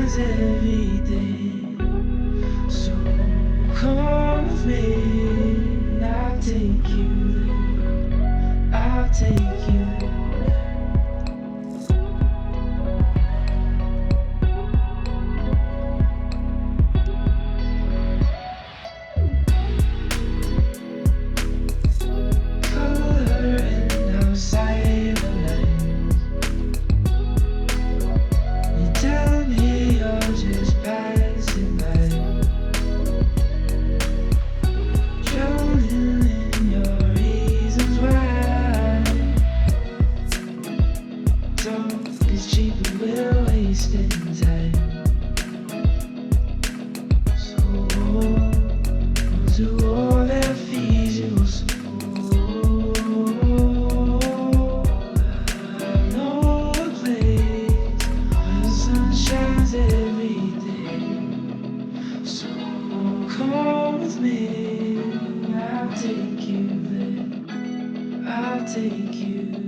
shines every day. So come with me, I'll take you there. I'll take you there. Coloring outside the lines. You tell me you're just passing by, drowning in your reasons why. Talk is cheap and we're wasting time. So we'll do all that feeds your soul. I know a place where the sun shines every day. So come with me, I'll take you there. I'll take you.